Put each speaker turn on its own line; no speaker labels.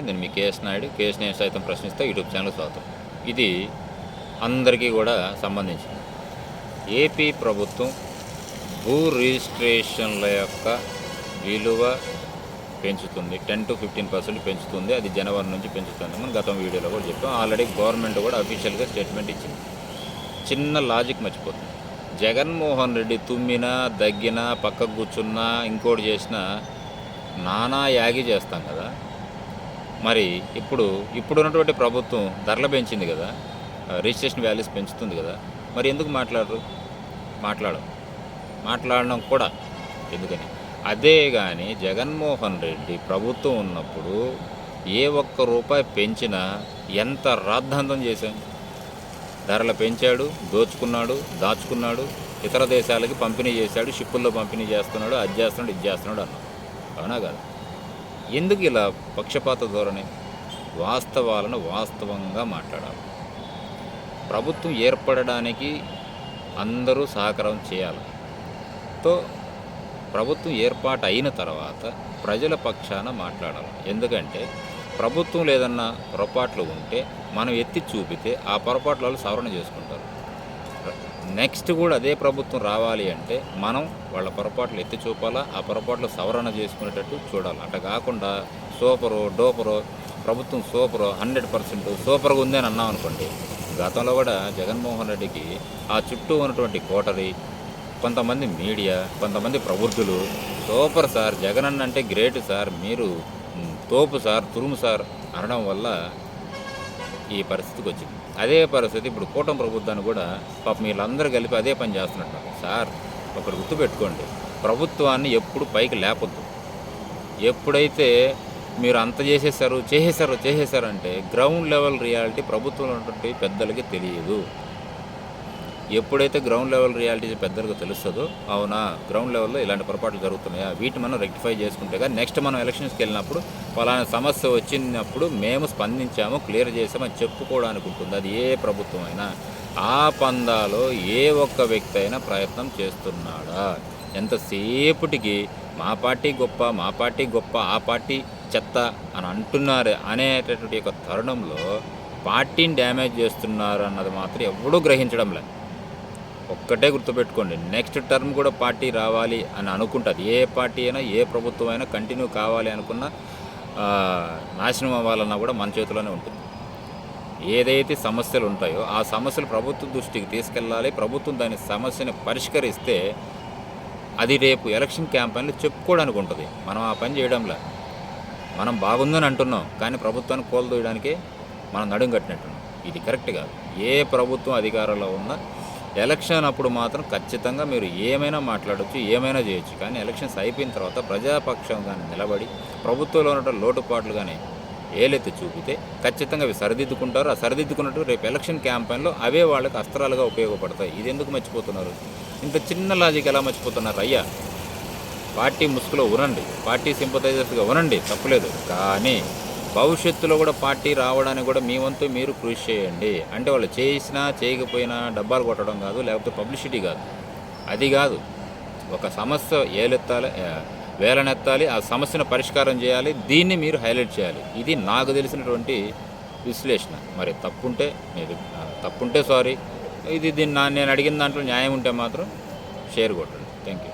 నేను మీ KS Naidu. KS నేను సైతం ప్రశ్నిస్తే యూట్యూబ్ ఛానల్ స్వాగతం. ఇది అందరికీ కూడా సంబంధించింది. ఏపీ ప్రభుత్వం భూ రిజిస్ట్రేషన్ల యొక్క విలువ పెంచుతుంది. 10-15% పెంచుతుంది. అది జనవరి నుంచి పెంచుతుంది. మనం గతం వీడియోలో కూడా చెప్పాం. ఆల్రెడీ గవర్నమెంట్ కూడా అఫీషియల్గా స్టేట్మెంట్ ఇచ్చింది. చిన్న లాజిక్ మర్చిపోతుంది. జగన్మోహన్ రెడ్డి తుమ్మినా, దగ్గినా, పక్కకు కూర్చున్నా, ఇంకోటి చేసినా నానా యాగి చేస్తాం కదా. మరి ఇప్పుడున్నటువంటి ప్రభుత్వం ధరలు పెంచింది కదా, రిజిస్ట్రేషన్ వాల్యూస్ పెంచుతుంది కదా, మరి ఎందుకు మాట్లాడడం కూడా ఎందుకని? అదే కానీ జగన్మోహన్ రెడ్డి ప్రభుత్వం ఉన్నప్పుడు ఏ ఒక్క రూపాయి పెంచినా ఎంత రాద్ధాంతం చేశాం. ధరలు పెంచాడు, దోచుకున్నాడు, దాచుకున్నాడు, ఇతర దేశాలకి పంపిణీ చేశాడు, షిప్పుల్లో పంపిణీ చేస్తున్నాడు, అది చేస్తున్నాడు, ఇది చేస్తున్నాడు అన్నాం. అవునా కదా? ఎందుకు ఇలా పక్షపాత ధోరణి? వాస్తవాలను వాస్తవంగా మాట్లాడాలి. ప్రభుత్వం ఏర్పడడానికి అందరూ సహకారం చేయాలి. ప్రభుత్వం ఏర్పాటు అయిన తర్వాత ప్రజల పక్షాన మాట్లాడాలి. ఎందుకంటే ప్రభుత్వం లేదన్నా పొరపాట్లు ఉంటే మనం ఎత్తి చూపితే ఆ పొరపాట్లలో సవరణ చేసుకుంటారు. నెక్స్ట్ కూడా అదే ప్రభుత్వం రావాలి అంటే మనం వాళ్ళ పొరపాట్లు ఎత్తి చూపాలా, ఆ పొరపాట్లు సవరణ చేసుకునేటట్టు చూడాలి. అట్లా కాకుండా సూపరు డోపరు ప్రభుత్వం సూపరు 100% సూపర్గా ఉంది అని అన్నాం అనుకోండి. గతంలో కూడా జగన్మోహన్ రెడ్డికి ఆ చుట్టూ ఉన్నటువంటి కోటరీ, కొంతమంది మీడియా, కొంతమంది ప్రబుద్ధులు సూపర్ సార్, జగన్ అన్న అంటే గ్రేట్ సార్, మీరు తోపు సార్, తురుము సార్ అనడం వల్ల ఈ పరిస్థితికి వచ్చింది. అదే పరిస్థితి ఇప్పుడు కూటమి ప్రభుత్వాన్ని కూడా పాపం వీళ్ళందరూ కలిపి అదే పని చేస్తున్నట్టు. సార్ ఒకటి గుర్తుపెట్టుకోండి, ప్రభుత్వాన్ని ఎప్పుడు పైకి లేపొద్దు. ఎప్పుడైతే మీరు అంత చేసేసారు అంటే గ్రౌండ్ లెవెల్ రియాలిటీ ప్రభుత్వంలో ఉన్నటువంటి పెద్దలకి తెలియదు. ఎప్పుడైతే గ్రౌండ్ లెవెల్ రియాలిటీ పెద్దలకు తెలుస్తుందో, అవునా గ్రౌండ్ లెవెల్లో ఇలాంటి పొరపాట్లు జరుగుతున్నాయా, వీటిని మనం రెక్టిఫై చేసుకుంటే కానీ నెక్స్ట్ మనం ఎలక్షన్స్కి వెళ్ళినప్పుడు ఫలానా సమస్య వచ్చినప్పుడు మేము స్పందించాము, క్లియర్ చేసామని చెప్పుకోవడానికి ఉంటుంది. అది ఏ ప్రభుత్వం అయినా. ఆ పందాలో ఏ ఒక్క వ్యక్తి అయినా ప్రయత్నం చేస్తున్నాడా? ఎంతసేపటికి మా పార్టీ గొప్ప, ఆ పార్టీ చెత్త అని అంటున్నారు అనేటటువంటి ఒక తరుణంలో పార్టీని డ్యామేజ్ చేస్తున్నారు అన్నది మాత్రం ఎవడూ గ్రహించడం లేదు. ఒక్కటే గుర్తుపెట్టుకోండి, నెక్స్ట్ టర్మ్ కూడా పార్టీ రావాలి అని అనుకుంటుంది. ఏ పార్టీ అయినా, ఏ ప్రభుత్వం అయినా కంటిన్యూ కావాలి అనుకున్నా నాశనం అవ్వాలన్నా కూడా మన చేతిలోనే ఉంటుంది. ఏదైతే సమస్యలు ఉంటాయో ఆ సమస్యలు ప్రభుత్వం దృష్టికి తీసుకెళ్ళాలి. ప్రభుత్వం దాని సమస్యని పరిష్కరిస్తే అది రేపు ఎలక్షన్ క్యాంపెయిన్లో చెప్పుకోవడానికి ఉంటుంది. మనం ఆ పని చేయడంలా. మనం బాగుందని అంటున్నాం, కానీ ప్రభుత్వాన్ని కోల్దోయడానికే మనం నడుం కట్టినట్టున్నాం. ఇది కరెక్ట్ కాదు. ఏ ప్రభుత్వం అధికారంలో ఉన్నా ఎలక్షన్ అప్పుడు మాత్రం ఖచ్చితంగా మీరు ఏమైనా మాట్లాడవచ్చు, ఏమైనా చేయొచ్చు. కానీ ఎలక్షన్స్ అయిపోయిన తర్వాత ప్రజాపక్షం కానీ నిలబడి ప్రభుత్వంలో ఉన్న లోటుపాట్లు కానీ ఏలెత్తి చూపితే ఖచ్చితంగా అవి సరిదిద్దుకుంటారు. ఆ సరిదిద్దుకున్నట్టు రేపు ఎలక్షన్ క్యాంపెయిన్లో అవే వాళ్ళకి అస్త్రాలుగా ఉపయోగపడతాయి. ఇది ఎందుకు మర్చిపోతున్నారు? ఇంత చిన్న లాజిక్ ఎలా మర్చిపోతున్నారు? అయ్యా, పార్టీ ముసుగులో ఉనండి, పార్టీ సింపథైజర్స్గా ఉనండి, తప్పులేదు. కానీ భవిష్యత్తులో కూడా పార్టీ రావడానికి కూడా మీ వంతు మీరు కృషి చేయండి. అంటే వాళ్ళు చేసినా చేయకపోయినా డబ్బాలు కొట్టడం కాదు, లేకపోతే పబ్లిసిటీ కాదు, అది కాదు. ఒక సమస్య వేలనెత్తాలి, ఆ సమస్యను పరిష్కారం చేయాలి, దీన్ని మీరు హైలైట్ చేయాలి. ఇది నాకు తెలిసినటువంటి విశ్లేషణ. మరి తప్పుంటే సారీ. దీన్ని నేను అడిగిన దాంట్లో న్యాయం ఉంటే మాత్రం షేర్ కొట్టండి. Thank you.